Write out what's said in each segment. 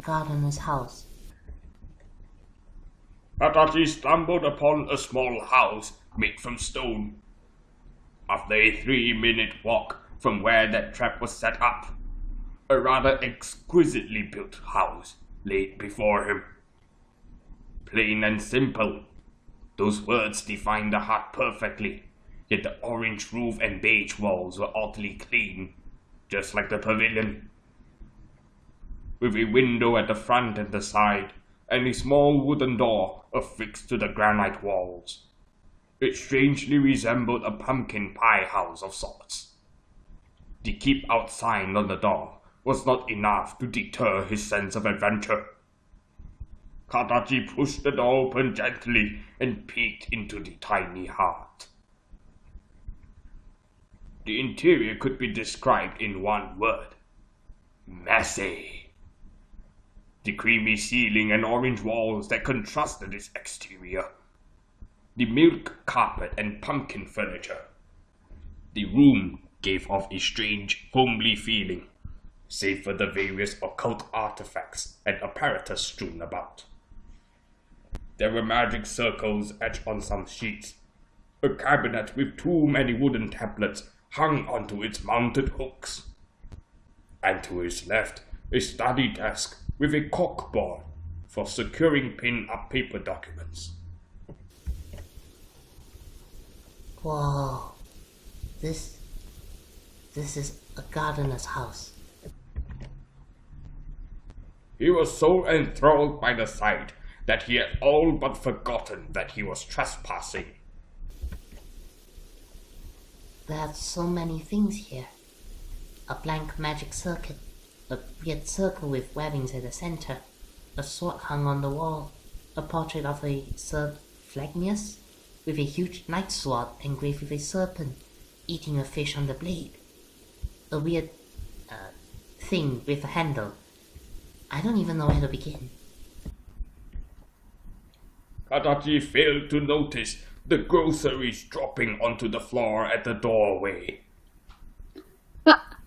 gardener's house. Katachi stumbled upon a small house made from stone. After a 3-minute walk from where that trap was set up, a rather exquisitely built house lay before him. Plain and simple. Those words defined the hut perfectly, yet the orange roof and beige walls were oddly clean, just like the pavilion. With a window at the front and the side, and a small wooden door affixed to the granite walls, it strangely resembled a pumpkin pie house of sorts. The keep out sign on the door was not enough to deter his sense of adventure. Katachi pushed the door open gently and peeked into the tiny hut. The interior could be described in one word: messy. The creamy ceiling and orange walls that contrasted its exterior. The milk carpet and pumpkin furniture. The room gave off a strange, homely feeling, save for the various occult artifacts and apparatus strewn about. There were magic circles etched on some sheets, a cabinet with too many wooden tablets hung onto its mounted hooks, and to his left, a study desk with a corkboard for securing pinned-up paper documents. Whoa, this is a gardener's house. He was so enthralled by the sight that he had all but forgotten that he was trespassing. There are so many things here. A blank magic circuit, a weird circle with webbings at the center, a sword hung on the wall, a portrait of a Sir Phlegmius with a huge knight sword engraved with a serpent eating a fish on the blade, a weird thing with a handle. I don't even know where to begin. Katachi failed to notice the groceries dropping onto the floor at the doorway.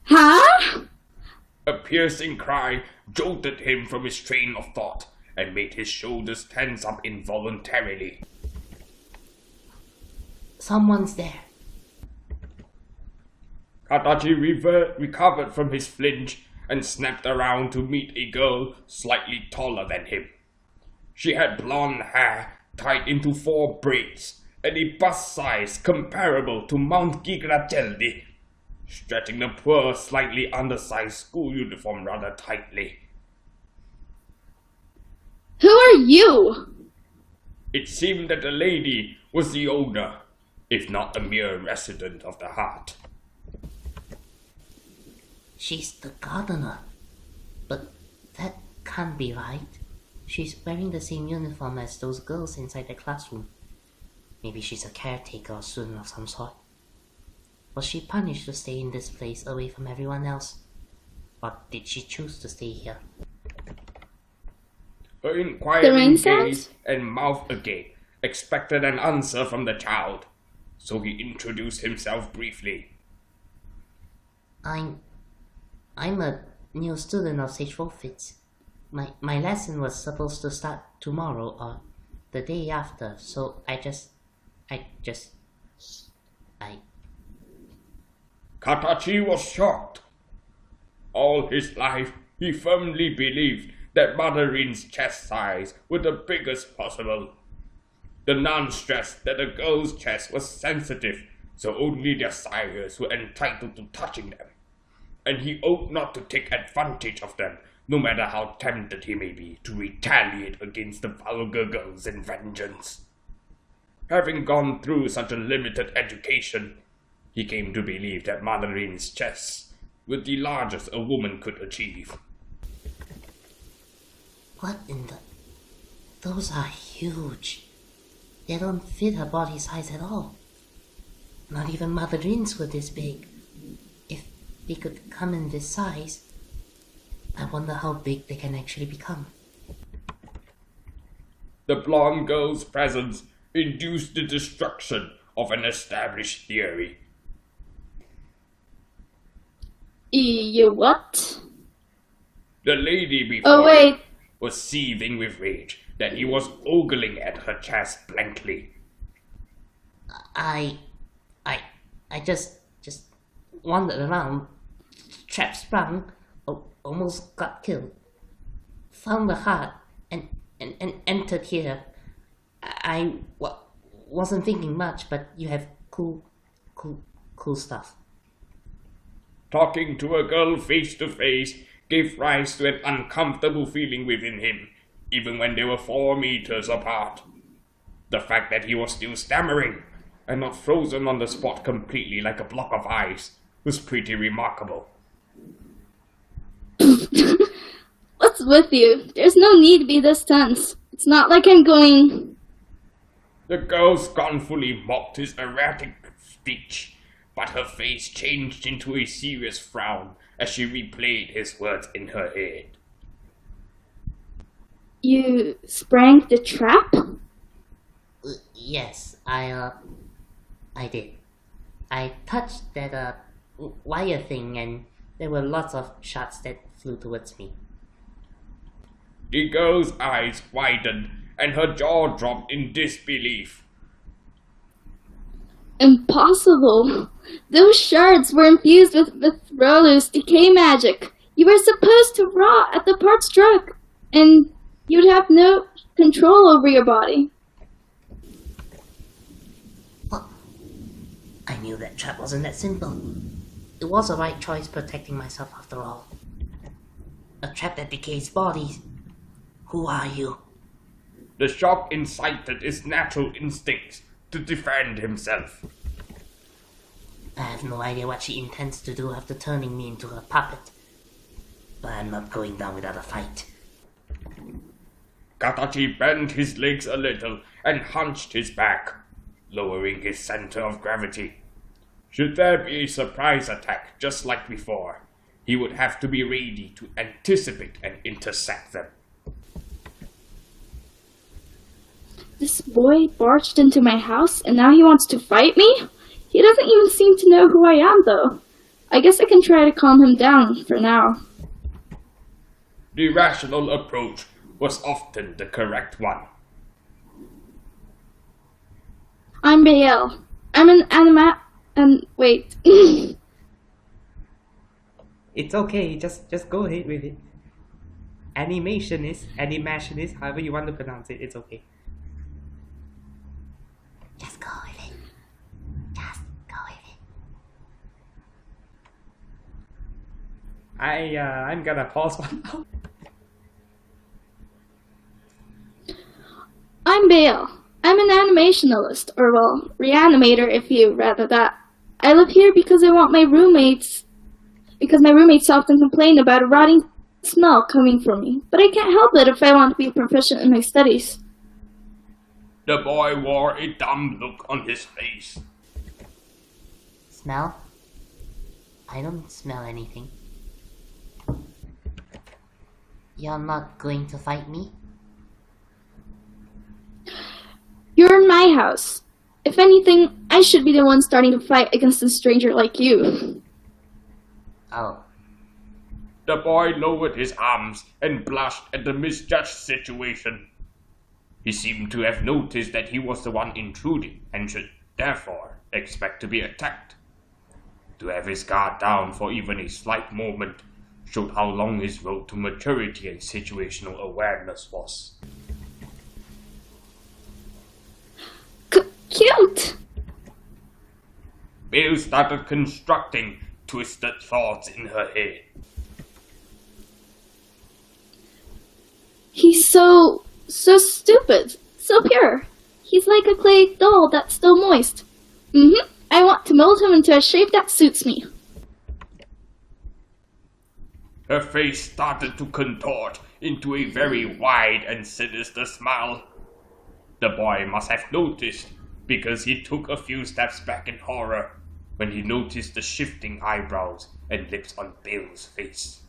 Huh? A piercing cry jolted him from his train of thought and made his shoulders tense up involuntarily. Someone's there. Katachi recovered from his flinch and snapped around to meet a girl slightly taller than him. She had blonde hair tied into 4 braids and a bust size comparable to Mount Gigratelli, stretching the poor, slightly undersized school uniform rather tightly. Who are you? It seemed that the lady was the owner, if not a mere resident of the hut. She's the gardener. But that can't be right. She's wearing the same uniform as those girls inside the classroom. Maybe she's a caretaker or student of some sort. Was she punished to stay in this place away from everyone else? Or did she choose to stay here? Her inquiring gaze and mouth agape expected an answer from the child, so he introduced himself briefly. I'm a new student of Sage Wolfitz. My lesson was supposed to start tomorrow or the day after, so I Katachi was shocked. All his life, he firmly believed that Mandarin's chest size was the biggest possible. The nun stressed that a girl's chest was sensitive, so only their sires were entitled to touching them, and he ought not to take advantage of them, no matter how tempted he may be to retaliate against the vulgar girls in vengeance. Having gone through such a limited education, he came to believe that Mandarin's chests were the largest a woman could achieve. What in the... Those are huge. They don't fit her body size at all. Not even Mandarins were this big. If they could come in this size, I wonder how big they can actually become. The blonde girl's presence induced the destruction of an established theory. You what? The lady before Oh wait, was seething with rage that he was ogling at her chest blankly. I just wandered around, trap sprung, almost got killed, found the heart, and entered here. I wasn't thinking much, but you have cool stuff. Talking to a girl face to face gave rise to an uncomfortable feeling within him, even when they were 4 meters apart. The fact that he was still stammering, and not frozen on the spot completely like a block of ice, was pretty remarkable. What's with you? There's no need to be this tense. It's not like I'm going... The girl scornfully mocked his erratic speech, but her face changed into a serious frown as she replayed his words in her head. You sprang the trap? Yes, I did. I touched that wire thing, and there were lots of shots that flew towards me. The girl's eyes widened, and her jaw dropped in disbelief. Impossible. Those shards were infused with Rolu's decay magic. You were supposed to rot at the part struck, and you'd have no control over your body. Well, I knew that trap wasn't that simple. It was a right choice protecting myself after all. A trap that decays bodies. Who are you? The shock incited his natural instincts to defend himself. I have no idea what she intends to do after turning me into her puppet. But I'm not going down without a fight. Katachi bent his legs a little and hunched his back, lowering his center of gravity. Should there be a surprise attack just like before, he would have to be ready to anticipate and intercept them. This boy barged into my house, and now he wants to fight me? He doesn't even seem to know who I am, though. I guess I can try to calm him down for now. The rational approach was often the correct one. I'm Bael. I'm an wait. It's okay, just go ahead with it. Animationist, however you want to pronounce it, it's okay. Just go with it. Just go with it. I'm gonna pause one now. I'm Bael. I'm an animationalist, or well, reanimator if you rather that. I live here because I want my roommates often complain about a rotting smell coming from me, but I can't help it if I want to be proficient in my studies. The boy wore a dumb look on his face. Smell? I don't smell anything. You're not going to fight me? You're in my house. If anything, I should be the one starting to fight against a stranger like you. Oh. The boy lowered his arms and blushed at the misjudged situation. He seemed to have noticed that he was the one intruding and should, therefore, expect to be attacked. To have his guard down for even a slight moment showed how long his road to maturity and situational awareness was. Cute! Bill started constructing twisted thoughts in her head. He's so stupid, so pure. He's like a clay doll that's still moist. I want to mold him into a shape that suits me. Her face started to contort into a very wide and sinister smile. The boy must have noticed, because he took a few steps back in horror when he noticed the shifting eyebrows and lips on Bill's face.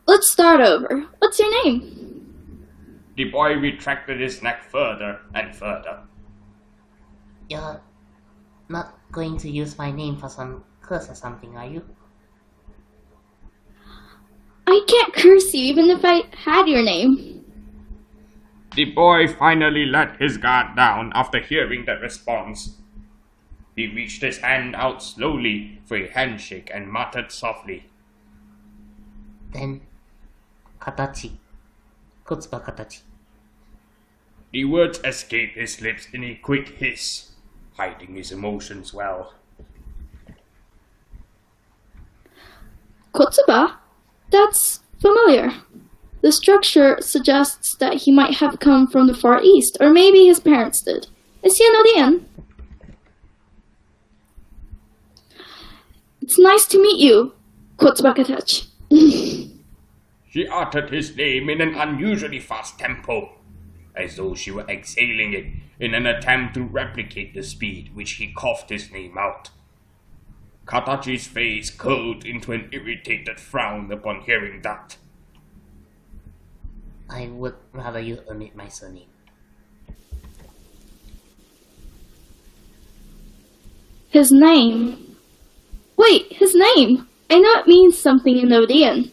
Let's start over. What's your name? The boy retracted his neck further and further. You're not going to use my name for some curse or something, are you? I can't curse you even if I had your name. The boy finally let his guard down after hearing that response. He reached his hand out slowly for a handshake and muttered softly, Then, katachi. Kotsuba katachi. The words escaped his lips in a quick hiss, hiding his emotions well. Kotsuba? That's familiar. The structure suggests that he might have come from the Far East, or maybe his parents did. Is he an Odeon? It's nice to meet you, Kotsuba Katachi. She uttered his name in an unusually fast tempo, as though she were exhaling it in an attempt to replicate the speed which he coughed his name out. Katachi's face curled into an irritated frown upon hearing that. I would rather you omit my surname. His name. Wait, his name! I know it means something in Odeon.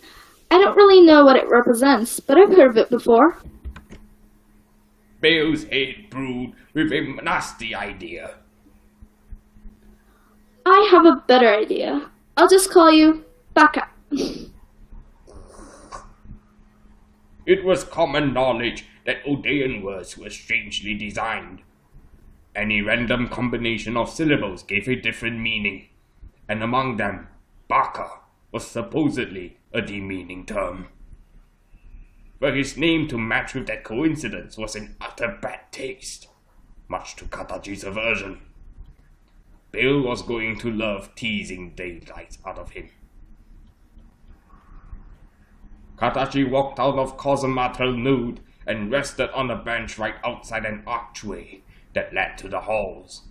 I don't really know what it represents, but I've heard of it before. Bale's head brewed with a nasty idea. I have a better idea. I'll just call you Baka. It was common knowledge that Odeon words were strangely designed. Any random combination of syllables gave a different meaning, and among them, Baka was supposedly a demeaning term. For his name to match with that coincidence was in utter bad taste, much to Katachi's aversion. Bill was going to love teasing daylight out of him. Katachi walked out of Cosmomatel nude and rested on a bench right outside an archway that led to the halls.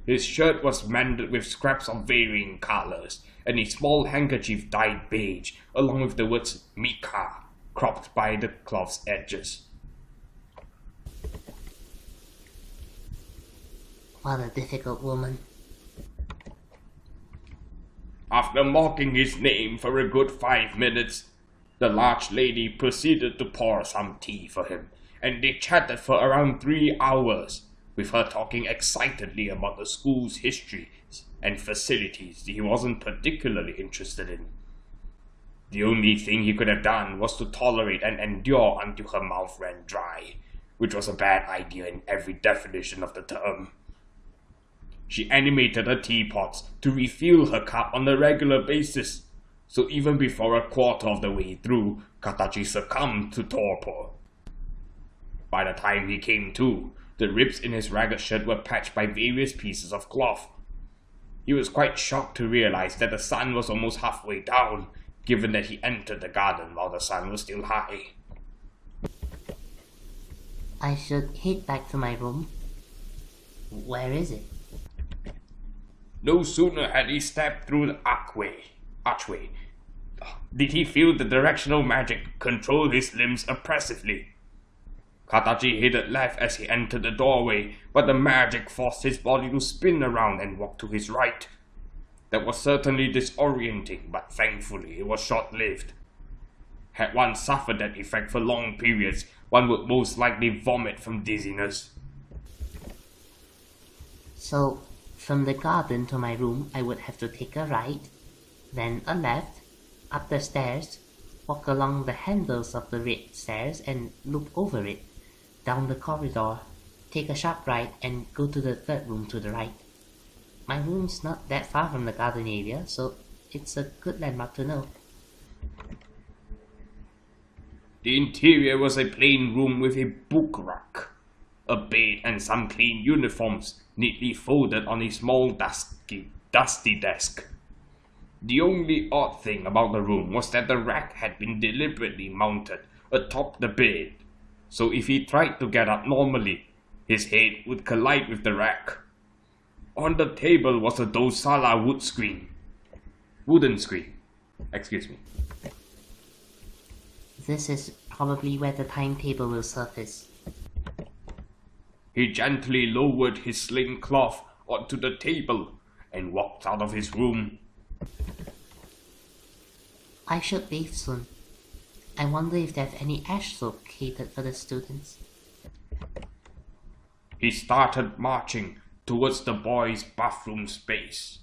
His shirt was mended with scraps of varying colors, and a small handkerchief dyed beige, along with the words Mika cropped by the cloth's edges. What a difficult woman. After mocking his name for a good 5 minutes, the large lady proceeded to pour some tea for him, and they chatted for around 3 hours, with her talking excitedly about the school's history and facilities he wasn't particularly interested in. The only thing he could have done was to tolerate and endure until her mouth ran dry, which was a bad idea in every definition of the term. She animated her teapots to refill her cup on a regular basis, so even before a quarter of the way through, Katachi succumbed to torpor. By the time he came to, the ribs in his ragged shirt were patched by various pieces of cloth. He was quite shocked to realize that the sun was almost halfway down, given that he entered the garden while the sun was still high. I should head back to my room. Where is it? No sooner had he stepped through the archway, did he feel the directional magic control his limbs oppressively. Katachi headed left as he entered the doorway, but the magic forced his body to spin around and walk to his right. That was certainly disorienting, but thankfully it was short-lived. Had one suffered that effect for long periods, one would most likely vomit from dizziness. So, from the garden to my room, I would have to take a right, then a left, up the stairs, walk along the handles of the red stairs and loop over it, down the corridor, take a sharp right and go to the third room to the right. My room's not that far from the garden area, so it's a good landmark to know. The interior was a plain room with a book rack, a bed and some clean uniforms neatly folded on a small dusty desk. The only odd thing about the room was that the rack had been deliberately mounted atop the bed, so if he tried to get up normally, his head would collide with the rack. On the table was a Dosala wooden screen. Excuse me. This is probably where the timetable will surface. He gently lowered his sling cloth onto the table and walked out of his room. I should bathe soon. I wonder if they have any ash soap catered for the students. He started marching towards the boys' bathroom space.